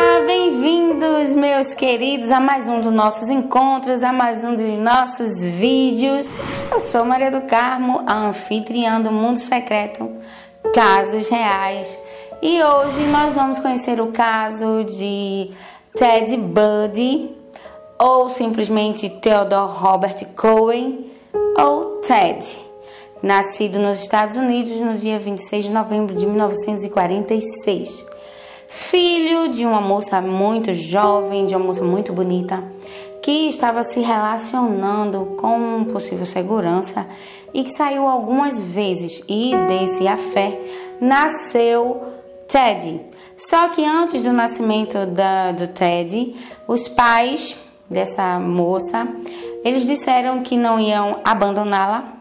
Olá, bem-vindos, meus queridos, a mais um dos nossos encontros, a mais um dos nossos vídeos. Eu sou Maria do Carmo, a anfitriã do Mundo Secreto, Casos Reais. E hoje nós vamos conhecer o caso de Ted Bundy, ou simplesmente Theodore Robert Cohen, ou Ted, nascido nos Estados Unidos no dia 26 de novembro de 1946. Filho de uma moça muito jovem, de uma moça muito bonita, que estava se relacionando com um possível segurança e que saiu algumas vezes, e desse afé nasceu Ted. Só que antes do nascimento do Ted, os pais dessa moça, eles disseram que não iam abandoná-la,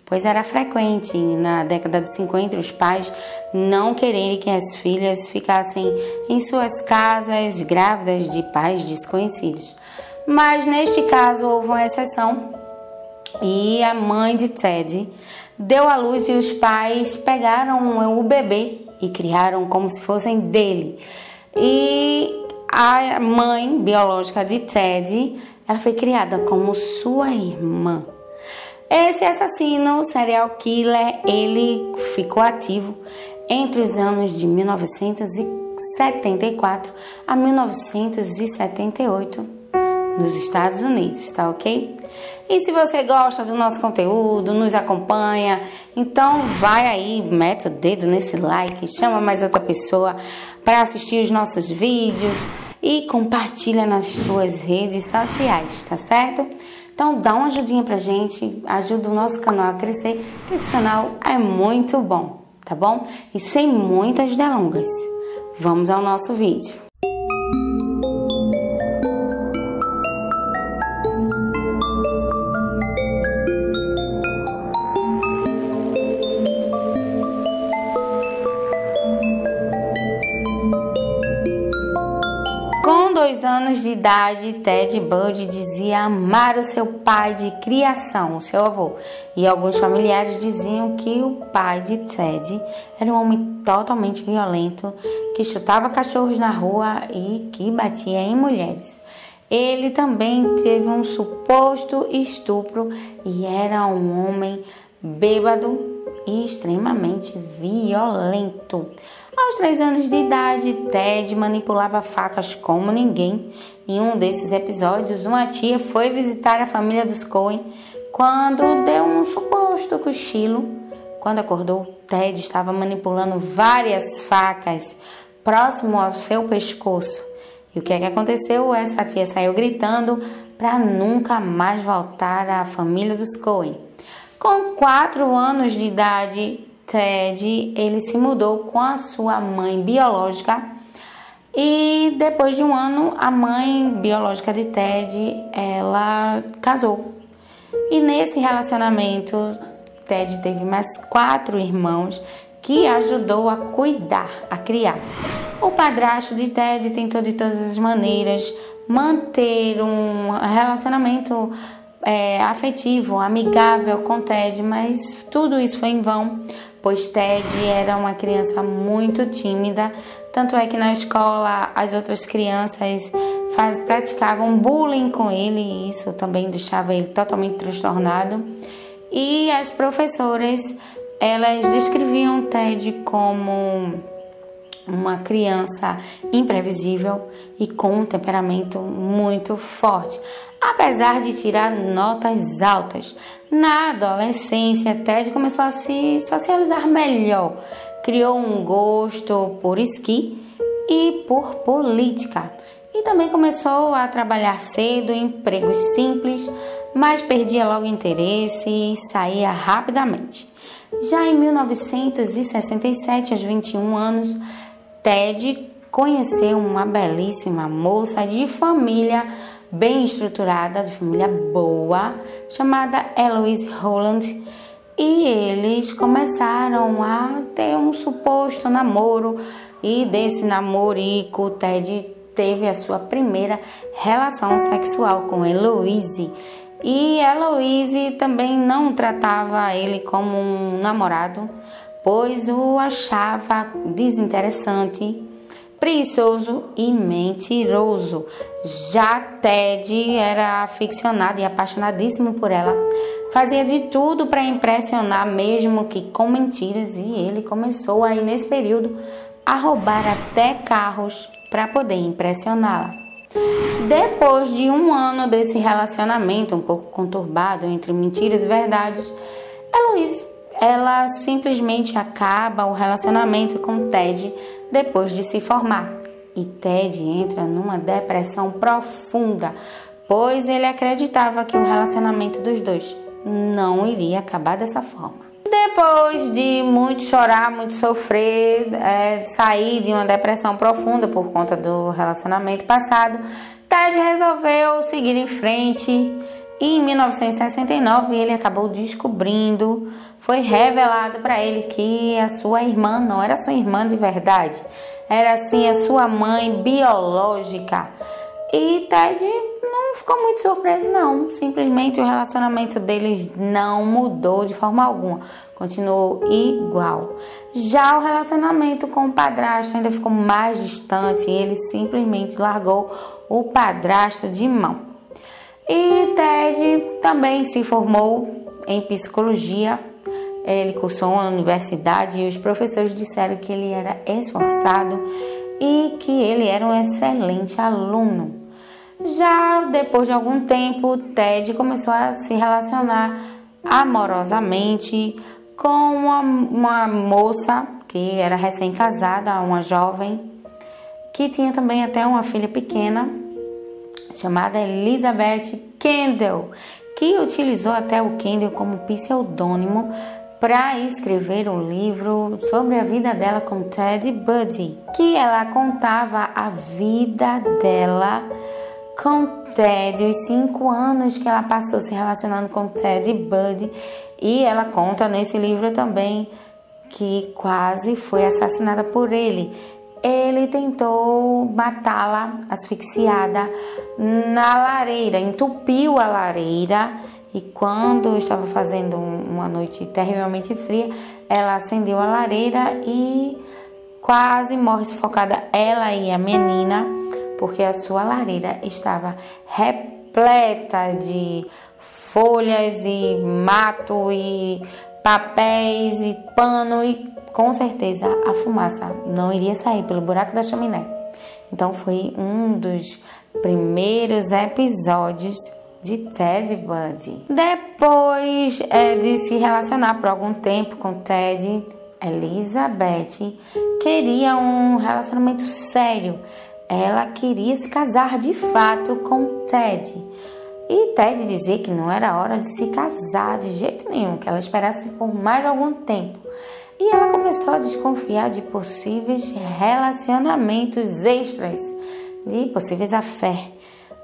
pois era frequente na década de 50 os pais não quererem que as filhas ficassem em suas casas grávidas de pais desconhecidos. Mas neste caso houve uma exceção e a mãe de Ted deu à luz e os pais pegaram o bebê e criaram como se fossem dele. E a mãe biológica de Ted, ela foi criada como sua irmã. Esse assassino serial killer, ele ficou ativo entre os anos de 1974 a 1978 nos Estados Unidos, tá ok? E se você gosta do nosso conteúdo, nos acompanha, então vai aí, mete o dedo nesse like, chama mais outra pessoa para assistir os nossos vídeos e compartilha nas tuas redes sociais, tá certo? Então dá uma ajudinha pra gente, ajuda o nosso canal a crescer, que esse canal é muito bom, tá bom? E sem muitas delongas, vamos ao nosso vídeo. Com 2 anos de idade, Ted Bundy dizia amar o seu pai de criação, o seu avô. E alguns familiares diziam que o pai de Ted era um homem totalmente violento, que chutava cachorros na rua e que batia em mulheres. Ele também teve um suposto estupro e era um homem bêbado e extremamente violento. Aos 3 anos de idade, Ted manipulava facas como ninguém. Em um desses episódios, uma tia foi visitar a família dos Cohen quando deu um suposto cochilo. Quando acordou, Ted estava manipulando várias facas próximo ao seu pescoço. E o que é que aconteceu? Essa tia saiu gritando para nunca mais voltar à família dos Cohen. Com 4 anos de idade, Ted, ele se mudou com a sua mãe biológica e depois de 1 ano, a mãe biológica de Ted, ela casou. E nesse relacionamento, Ted teve mais 4 irmãos que ajudou a cuidar, a criar. O padrasto de Ted tentou de todas as maneiras manter um relacionamento afetivo, amigável com Ted, mas tudo isso foi em vão, pois Ted era uma criança muito tímida, tanto é que na escola as outras crianças praticavam bullying com ele e isso também deixava ele totalmente transtornado. E as professoras, elas descreviam Ted como uma criança imprevisível e com um temperamento muito forte, apesar de tirar notas altas. Na adolescência, Ted começou a se socializar melhor, criou um gosto por esqui e por política, e também começou a trabalhar cedo em empregos simples, mas perdia logo interesse e saía rapidamente. Já em 1967, aos 21 anos, Ted conheceu uma belíssima moça de família bem estruturada, de família boa, chamada Eloise Holland, e eles começaram a ter um suposto namoro, e desse namorico Ted teve a sua primeira relação sexual com Eloise. E Eloise também não tratava ele como um namorado, pois o achava desinteressante preguiçoso e mentiroso. Já Ted era aficionado e apaixonadíssimo por ela. Fazia de tudo para impressionar, mesmo que com mentiras, e ele começou aí nesse período a roubar até carros para poder impressioná-la. Depois de um ano desse relacionamento um pouco conturbado entre mentiras e verdades, ela simplesmente acaba o relacionamento com Ted depois de se formar. E Ted entra numa depressão profunda, pois ele acreditava que o relacionamento dos dois não iria acabar dessa forma. Depois de muito chorar, muito sofrer, sair de uma depressão profunda por conta do relacionamento passado, Ted resolveu seguir em frente. E em 1969 ele acabou descobrindo, foi revelado para ele que a sua irmã não era sua irmã de verdade, era sim a sua mãe biológica. E Ted não ficou muito surpreso não, simplesmente o relacionamento deles não mudou de forma alguma, continuou igual. Já o relacionamento com o padrasto ainda ficou mais distante e ele simplesmente largou o padrasto de mão. E Ted também se formou em psicologia, ele cursou uma universidade e os professores disseram que ele era esforçado e que ele era um excelente aluno. Já depois de algum tempo, Ted começou a se relacionar amorosamente com uma moça que era recém-casada, uma jovem, que tinha também até uma filha pequena, chamada Elizabeth Kendall, que utilizou até o Kendall como pseudônimo para escrever um livro sobre a vida dela com Ted Bundy, que ela contava a vida dela com Ted, os 5 anos que ela passou se relacionando com Ted Bundy, e ela conta nesse livro também que quase foi assassinada por ele. Ele tentou matá-la asfixiada na lareira, entupiu a lareira e quando estava fazendo uma noite terrivelmente fria, ela acendeu a lareira e quase morre sufocada, ela e a menina, porque a sua lareira estava repleta de folhas e mato e papéis e pano e com certeza a fumaça não iria sair pelo buraco da chaminé. Então foi um dos primeiros episódios de Ted Bundy. Depois de se relacionar por algum tempo com Ted, Elizabeth queria um relacionamento sério. Ela queria se casar de fato com Ted. E Ted dizia que não era hora de se casar de jeito nenhum, que ela esperasse por mais algum tempo. E ela começou a desconfiar de possíveis relacionamentos extras, de possíveis affaires.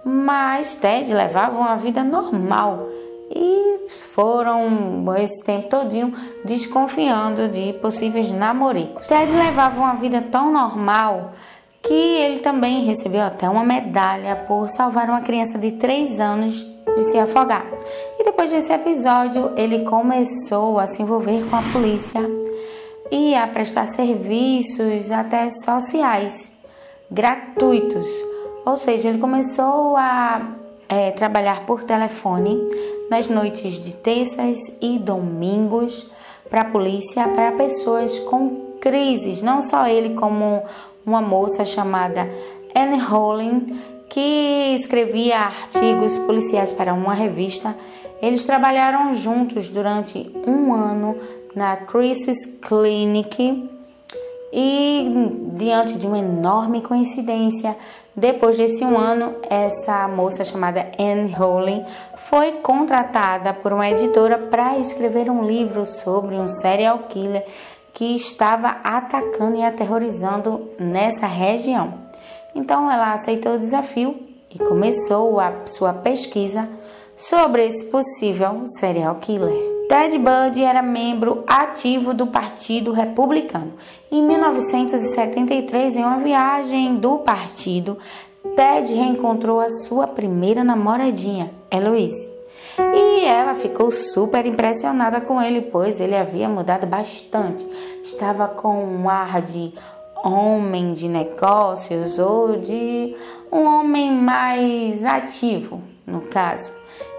Mas Ted levava uma vida normal e foram esse tempo todinho desconfiando de possíveis namoricos. Ted levava uma vida tão normal que ele também recebeu até uma medalha por salvar uma criança de 3 anos de se afogar. E depois desse episódio, ele começou a se envolver com a polícia e a prestar serviços até sociais gratuitos. Ou seja, ele começou a trabalhar por telefone nas noites de terças e domingos para a polícia, para pessoas com crises. Não só ele, como uma moça chamada Anne Holling, que escrevia artigos policiais para uma revista. Eles trabalharam juntos durante 1 ano na Crisis Clinic e, diante de uma enorme coincidência, depois desse 1 ano, essa moça chamada Anne Holling foi contratada por uma editora para escrever um livro sobre um serial killer que estava atacando e aterrorizando nessa região. Então ela aceitou o desafio e começou a sua pesquisa sobre esse possível serial killer. Ted Bundy era membro ativo do Partido Republicano. Em 1973, em uma viagem do partido, Ted reencontrou a sua primeira namoradinha, Eloise. E ela ficou super impressionada com ele, pois ele havia mudado bastante. Estava com um ar de homem de negócios ou de um homem mais ativo, no caso.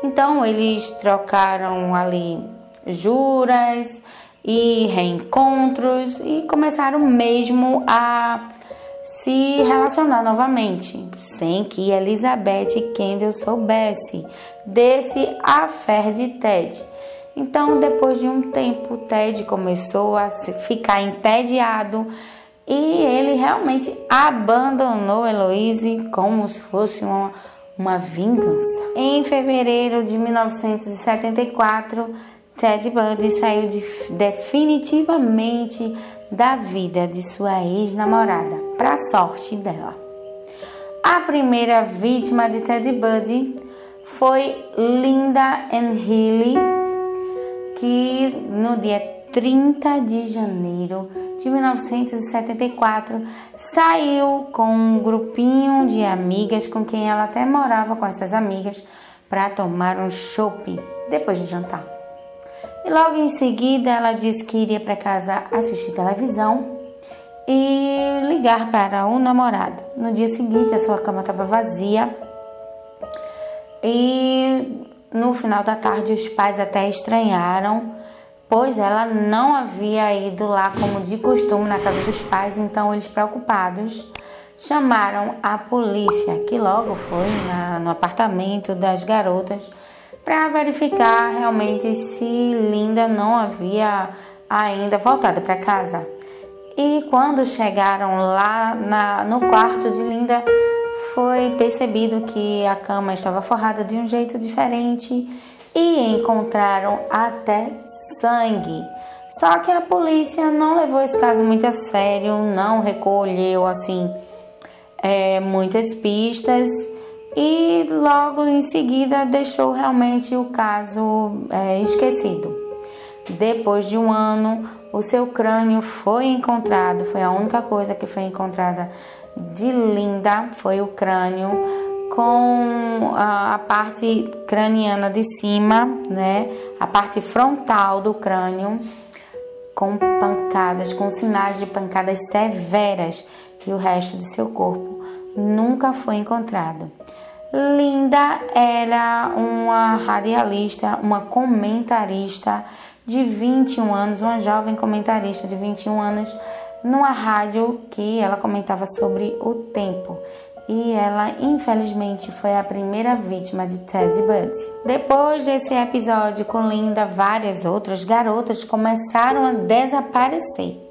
Então eles trocaram ali juras e reencontros e começaram mesmo a se relacionar novamente, sem que Elizabeth e Kendall soubesse desse affair de Ted. Então, depois de um tempo, Ted começou a ficar entediado e ele realmente abandonou Eloise como se fosse uma vingança. Em fevereiro de 1974, Ted Bundy saiu definitivamente da vida de sua ex-namorada, para sorte dela. A primeira vítima de Ted Bundy foi Linda Ann Healy, que no dia 30 de janeiro de 1974 saiu com um grupinho de amigas com quem ela até morava com essas amigas para tomar um chopp depois de jantar. E logo em seguida ela disse que iria para casa assistir televisão e ligar para o namorado. No dia seguinte a sua cama estava vazia e no final da tarde os pais até estranharam, pois ela não havia ido lá como de costume na casa dos pais. Então eles, preocupados, chamaram a polícia, que logo foi no apartamento das garotas para verificar realmente se Linda não havia ainda voltado para casa. E quando chegaram lá no quarto de Linda, foi percebido que a cama estava forrada de um jeito diferente e encontraram até sangue. Só que a polícia não levou esse caso muito a sério, não recolheu assim muitas pistas e logo em seguida deixou realmente o caso esquecido. Depois de um ano, o seu crânio foi encontrado, foi a única coisa que foi encontrada de Linda, foi o crânio com a parte craniana de cima, né? A parte frontal do crânio com pancadas, com sinais de pancadas severas, e o resto de seu corpo nunca foi encontrado. Linda era uma radialista, uma comentarista de 21 anos, uma jovem comentarista de 21 anos, numa rádio que ela comentava sobre o tempo. E ela, infelizmente, foi a primeira vítima de Ted Bundy. Depois desse episódio com Linda, várias outras garotas começaram a desaparecer.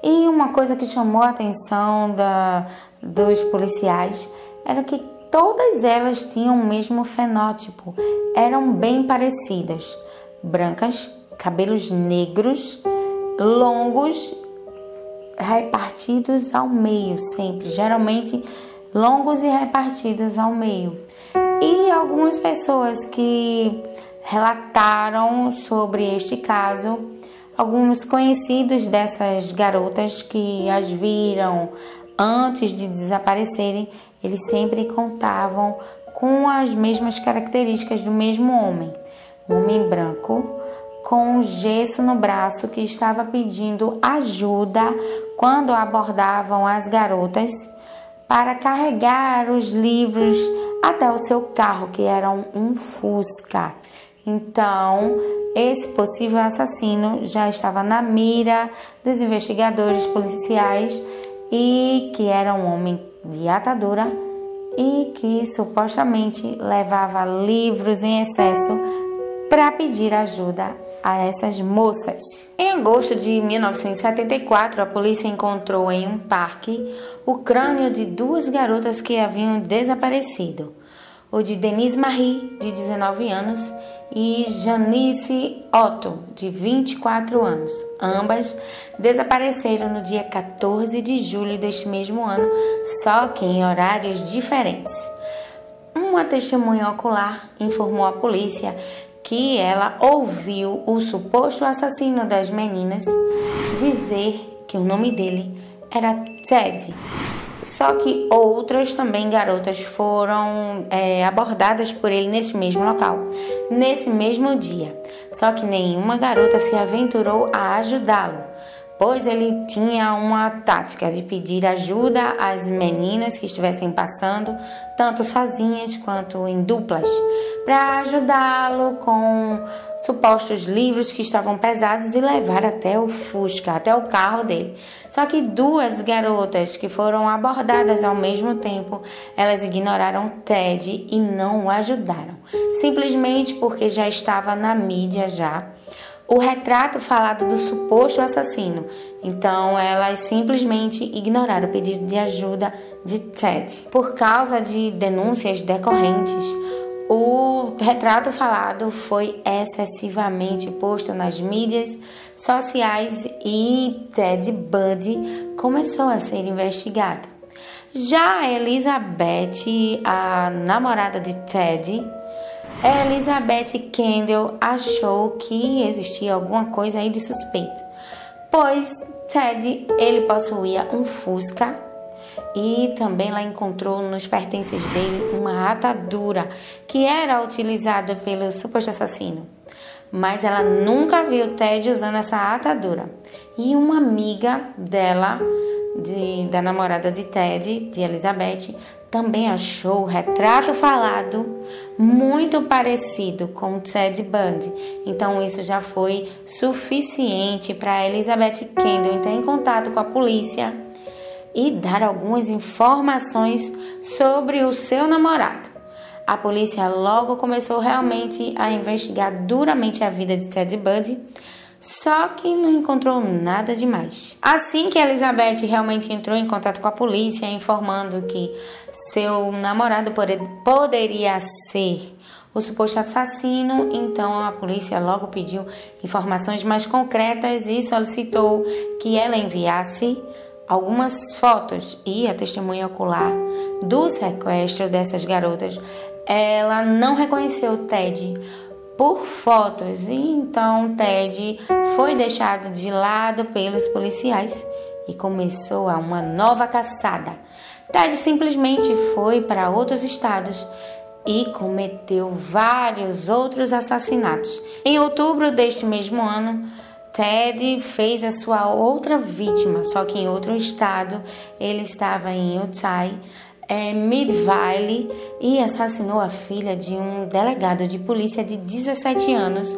E uma coisa que chamou a atenção dos policiais era que todas elas tinham o mesmo fenótipo, eram bem parecidas, brancas, cabelos negros, longos, repartidos ao meio sempre, geralmente longos e repartidos ao meio. E algumas pessoas que relataram sobre este caso, alguns conhecidos dessas garotas que as viram antes de desaparecerem, eles sempre contavam com as mesmas características do mesmo homem. Um homem branco, com gesso no braço, que estava pedindo ajuda quando abordavam as garotas para carregar os livros até o seu carro, que era um Fusca. Então, esse possível assassino já estava na mira dos investigadores policiais e que era um homem de atadura e que supostamente levava livros em excesso para pedir ajuda a essas moças. Em agosto de 1974, a polícia encontrou em um parque o crânio de duas garotas que haviam desaparecido, o de Denise Marie, de 19 anos, e Janice Otto, de 24 anos. Ambas desapareceram no dia 14 de julho deste mesmo ano, só que em horários diferentes. Uma testemunha ocular informou à polícia que ela ouviu o suposto assassino das meninas dizer que o nome dele era Ted. Só que outras também garotas foram abordadas por ele nesse mesmo local, nesse mesmo dia. Só que nenhuma garota se aventurou a ajudá-lo, pois ele tinha uma tática de pedir ajuda às meninas que estivessem passando, tanto sozinhas quanto em duplas, para ajudá-lo com supostos livros que estavam pesados e levar até o Fusca, até o carro dele. Só que duas garotas que foram abordadas ao mesmo tempo, elas ignoraram Ted e não o ajudaram, simplesmente porque já estava na mídia o retrato falado do suposto assassino. Então, elas simplesmente ignoraram o pedido de ajuda de Ted. Por causa de denúncias decorrentes, o retrato falado foi excessivamente posto nas mídias sociais e Ted Bundy começou a ser investigado. Já a Elizabeth, a namorada de Ted, Elizabeth Kendall achou que existia alguma coisa aí de suspeito, pois Ted, ele possuía um Fusca e também lá encontrou nos pertences dele uma atadura que era utilizada pelo suposto assassino. Mas ela nunca viu Ted usando essa atadura. E uma amiga dela, da namorada de Ted, de Elizabeth, também achou o retrato falado muito parecido com Ted Bundy. Então isso já foi suficiente para Elizabeth Kendall entrar em contato com a polícia e dar algumas informações sobre o seu namorado. A polícia logo começou realmente a investigar duramente a vida de Ted Bundy, só que não encontrou nada demais. Assim que Elizabeth realmente entrou em contato com a polícia, informando que seu namorado poderia ser o suposto assassino, então a polícia logo pediu informações mais concretas e solicitou que ela enviasse algumas fotos e a testemunha ocular do sequestro dessas garotas. Ela não reconheceu Ted por fotos e então Ted foi deixado de lado pelos policiais e começou uma nova caçada. Ted simplesmente foi para outros estados e cometeu vários outros assassinatos. Em outubro deste mesmo ano, Ted fez a sua outra vítima, só que em outro estado. Ele estava em Utah, Mid-Valley, e assassinou a filha de um delegado de polícia de 17 anos,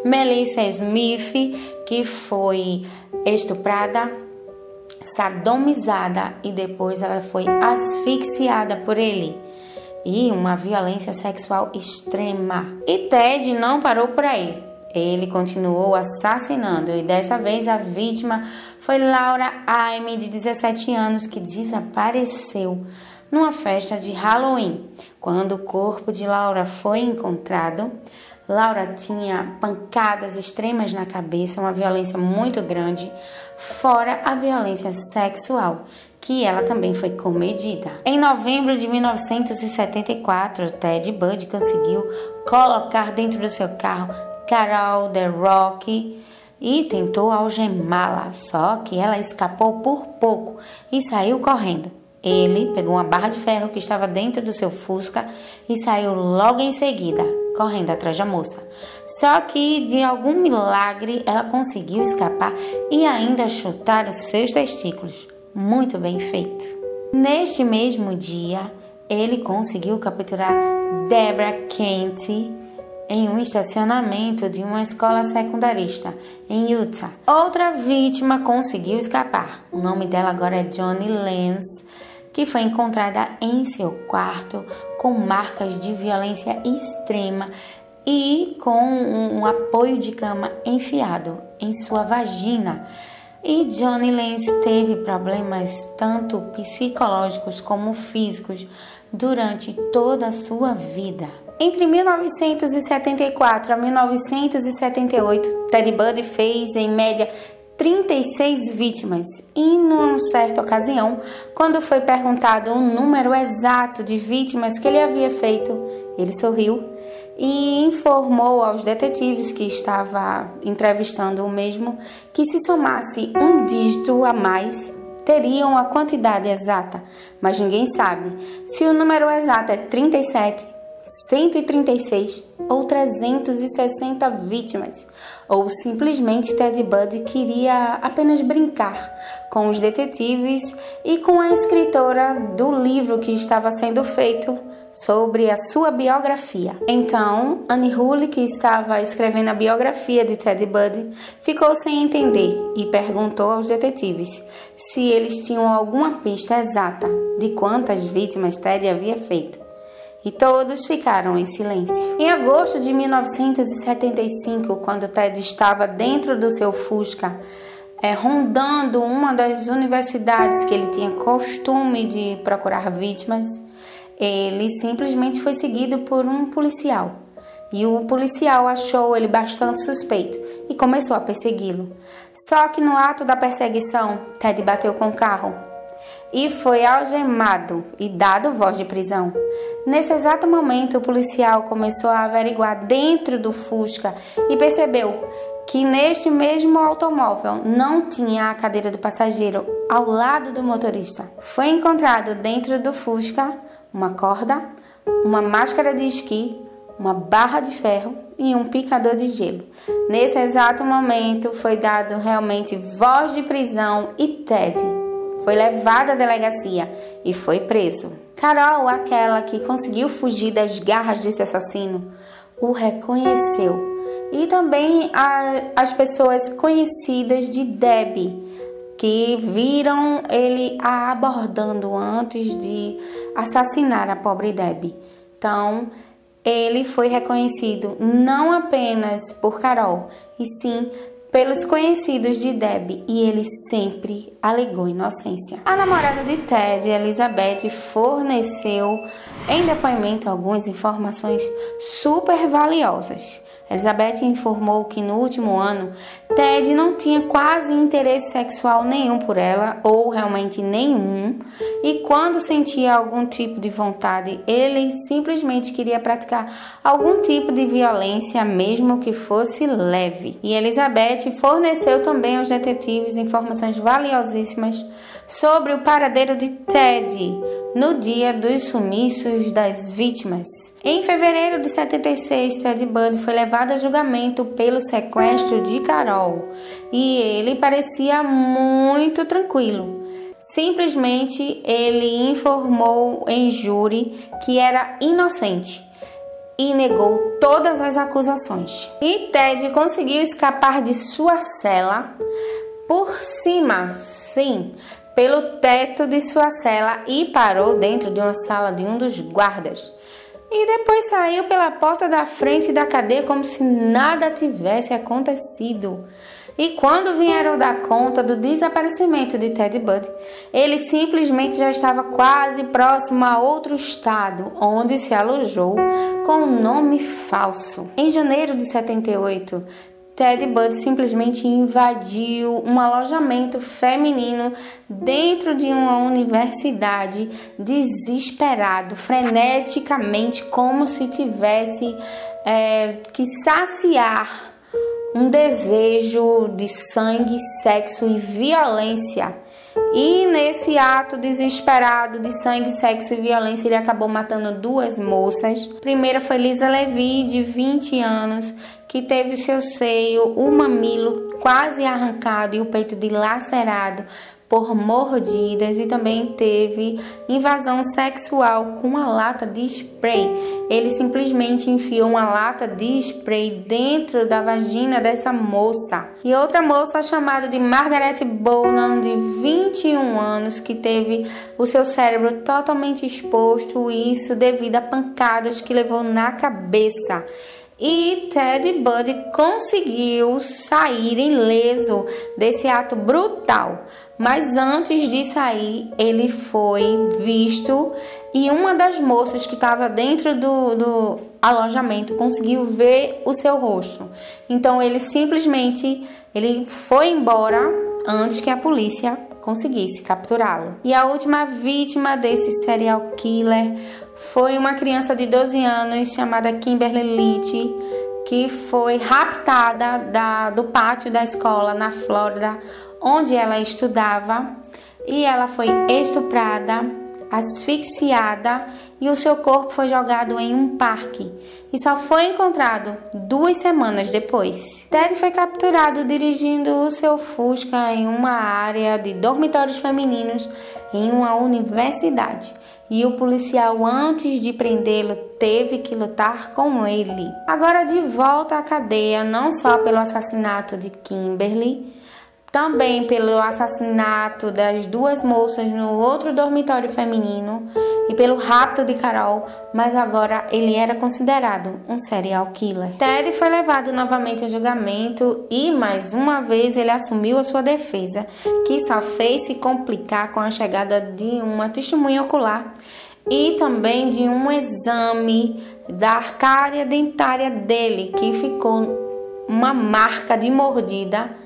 Melissa Smith, que foi estuprada, sodomizada e depois ela foi asfixiada por ele. E uma violência sexual extrema. E Ted não parou por aí. Ele continuou assassinando e dessa vez a vítima foi Laura Aime, de 17 anos, que desapareceu numa festa de Halloween. Quando o corpo de Laura foi encontrado, Laura tinha pancadas extremas na cabeça, uma violência muito grande, fora a violência sexual, que ela também foi comedida. Em novembro de 1974, Ted Bundy conseguiu colocar dentro do seu carro Carol DeRock e tentou algemá-la, só que ela escapou por pouco e saiu correndo. Ele pegou uma barra de ferro que estava dentro do seu Fusca e saiu logo em seguida, correndo atrás da moça. Só que, de algum milagre, ela conseguiu escapar e ainda chutar os seus testículos. Muito bem feito. Neste mesmo dia, ele conseguiu capturar Deborah Kent em um estacionamento de uma escola secundarista em Utah. Outra vítima conseguiu escapar. O nome dela agora é Johnny Lenz, que foi encontrada em seu quarto com marcas de violência extrema e com um apoio de cama enfiado em sua vagina. E Johnny Lenz teve problemas tanto psicológicos como físicos durante toda a sua vida. Entre 1974 a 1978, Ted Bundy fez em média 36 vítimas e, numa certa ocasião, quando foi perguntado o número exato de vítimas que ele havia feito, ele sorriu e informou aos detetives que estava entrevistando o mesmo que, se somasse um dígito a mais, teriam a quantidade exata, mas ninguém sabe se o número exato é 37, 136 ou 360 vítimas, ou simplesmente Ted Bundy queria apenas brincar com os detetives e com a escritora do livro que estava sendo feito sobre a sua biografia. Então, Annie Hull, que estava escrevendo a biografia de Ted Bundy, ficou sem entender e perguntou aos detetives se eles tinham alguma pista exata de quantas vítimas Ted havia feito. E todos ficaram em silêncio. Em agosto de 1975, quando Ted estava dentro do seu Fusca, rondando uma das universidades que ele tinha costume de procurar vítimas, ele simplesmente foi seguido por um policial. E o policial achou ele bastante suspeito e começou a persegui-lo. Só que no ato da perseguição, Ted bateu com o carro e foi algemado e dado voz de prisão. Nesse exato momento, o policial começou a averiguar dentro do Fusca e percebeu que neste mesmo automóvel não tinha a cadeira do passageiro ao lado do motorista. Foi encontrado dentro do Fusca uma corda, uma máscara de esqui, uma barra de ferro e um picador de gelo. Nesse exato momento foi dado realmente voz de prisão e Ted foi levado à delegacia e foi preso. Carol, aquela que conseguiu fugir das garras desse assassino, o reconheceu. E também as pessoas conhecidas de Debbie, que viram ele a abordando antes de assassinar a pobre Debbie. Então, ele foi reconhecido não apenas por Carol, e sim pelos conhecidos de Debbie, e ele sempre alegou inocência. A namorada de Ted, Elizabeth, forneceu em depoimento algumas informações super valiosas. Elizabeth informou que no último ano, Ted não tinha quase interesse sexual nenhum por ela, ou realmente nenhum, e quando sentia algum tipo de vontade, ele simplesmente queria praticar algum tipo de violência, mesmo que fosse leve. E Elizabeth forneceu também aos detetives informações valiosíssimas sobre o paradeiro de Ted no dia dos sumiços das vítimas. Em fevereiro de 76, Ted Bundy foi levado a julgamento pelo sequestro de Carol e ele parecia muito tranquilo. Simplesmente ele informou em júri que era inocente e negou todas as acusações. E Ted conseguiu escapar de sua cela por cima, sim, pelo teto de sua cela e parou dentro de uma sala de um dos guardas. E depois saiu pela porta da frente da cadeia como se nada tivesse acontecido. E quando vieram dar conta do desaparecimento de Ted Bundy, ele simplesmente já estava quase próximo a outro estado, onde se alojou com um nome falso. Em janeiro de 78, Ted Bundy simplesmente invadiu um alojamento feminino dentro de uma universidade, desesperado, freneticamente, como se tivesse que saciar um desejo de sangue, sexo e violência. E nesse ato desesperado de sangue, sexo e violência, ele acabou matando duas moças. A primeira foi Lisa Levy, de 20 anos, que teve seu seio, o mamilo quase arrancado e o peito dilacerado por mordidas, e também teve invasão sexual com uma lata de spray. Ele simplesmente enfiou uma lata de spray dentro da vagina dessa moça. E outra moça chamada de Margaret Bowman, de 21 anos, que teve o seu cérebro totalmente exposto, isso devido a pancadas que levou na cabeça. E Ted Bundy conseguiu sair ileso desse ato brutal. Mas antes de sair, ele foi visto e uma das moças que estava dentro do alojamento conseguiu ver o seu rosto. Então ele simplesmente foi embora antes que a polícia conseguisse capturá-lo. E a última vítima desse serial killer foi uma criança de 12 anos chamada Kimberly Litty, que foi raptada do pátio da escola na Flórida, onde ela estudava, e ela foi estuprada, asfixiada e o seu corpo foi jogado em um parque e só foi encontrado 2 semanas depois. Ted foi capturado dirigindo o seu Fusca em uma área de dormitórios femininos em uma universidade. E o policial, antes de prendê-lo, teve que lutar com ele. Agora de volta à cadeia, não só pelo assassinato de Kimberly, também pelo assassinato das 2 moças no outro dormitório feminino e pelo rapto de Carol, mas agora ele era considerado um serial killer. Ted foi levado novamente a julgamento e mais uma vez ele assumiu a sua defesa, que só fez se complicar com a chegada de uma testemunha ocular e também de um exame da arcária dentária dele, que ficou uma marca de mordida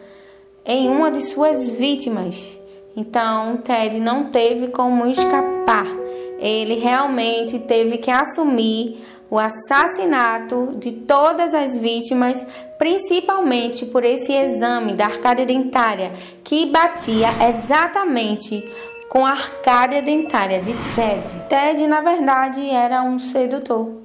em uma de suas vítimas. Então, Ted não teve como escapar. Ele realmente teve que assumir o assassinato de todas as vítimas, principalmente por esse exame da arcária dentária, que batia exatamente com a arcária dentária de Ted. Ted, na verdade, era um sedutor.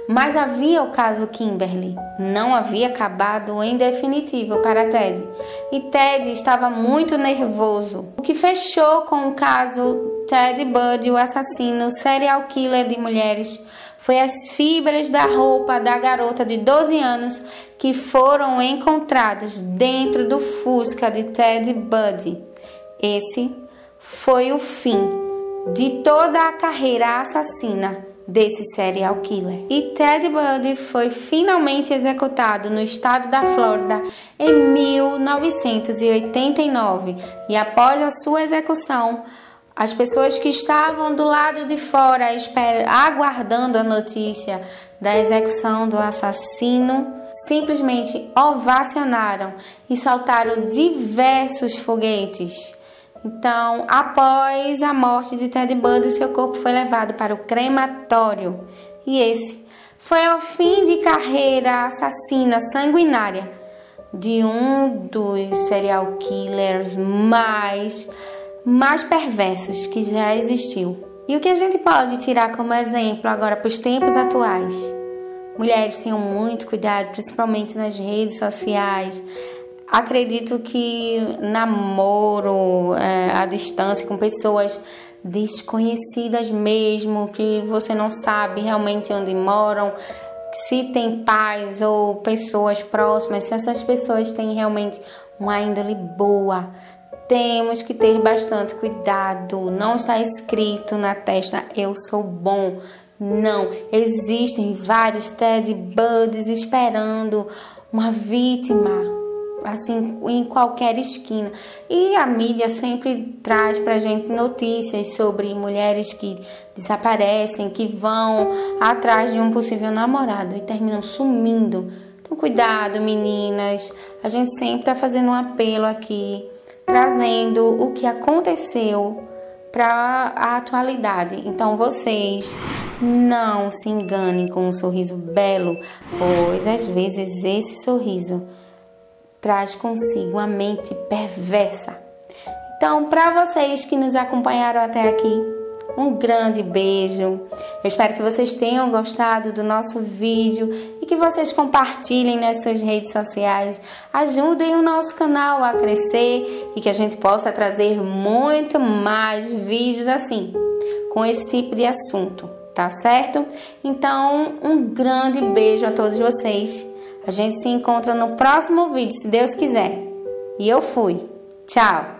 Mas havia o caso Kimberly, não havia acabado em definitivo para Ted, e Ted estava muito nervoso, o que fechou com o caso Ted Bundy, o assassino serial killer de mulheres. Foi as fibras da roupa da garota de 12 anos que foram encontradas dentro do Fusca de Ted Bundy. Esse foi o fim de toda a carreira assassina desse serial killer. E Ted Bundy foi finalmente executado no estado da Flórida em 1989. E após a sua execução, as pessoas que estavam do lado de fora aguardando a notícia da execução do assassino simplesmente ovacionaram e soltaram diversos foguetes. Então, após a morte de Ted Bundy, seu corpo foi levado para o crematório. E esse foi o fim de carreira assassina sanguinária de um dos serial killers mais perversos que já existiu. E o que a gente pode tirar como exemplo agora para os tempos atuais? Mulheres, tenham muito cuidado, principalmente nas redes sociais. Acredito que namoro à distância com pessoas desconhecidas mesmo, que você não sabe realmente onde moram, se tem pais ou pessoas próximas, se essas pessoas têm realmente uma índole boa, temos que ter bastante cuidado. Não está escrito na testa, eu sou bom. Não, existem vários Ted Bundys esperando uma vítima, assim, em qualquer esquina. E a mídia sempre traz pra gente notícias sobre mulheres que desaparecem, que vão atrás de um possível namorado e terminam sumindo. Então, cuidado, meninas. A gente sempre tá fazendo um apelo aqui, trazendo o que aconteceu para a atualidade. Então, vocês não se enganem com um sorriso belo, pois às vezes esse sorriso traz consigo uma mente perversa. Então, para vocês que nos acompanharam até aqui, um grande beijo. Eu espero que vocês tenham gostado do nosso vídeo e que vocês compartilhem nas suas redes sociais. Ajudem o nosso canal a crescer e que a gente possa trazer muito mais vídeos assim, com esse tipo de assunto, tá certo? Então, um grande beijo a todos vocês. A gente se encontra no próximo vídeo, se Deus quiser. E eu fui. Tchau!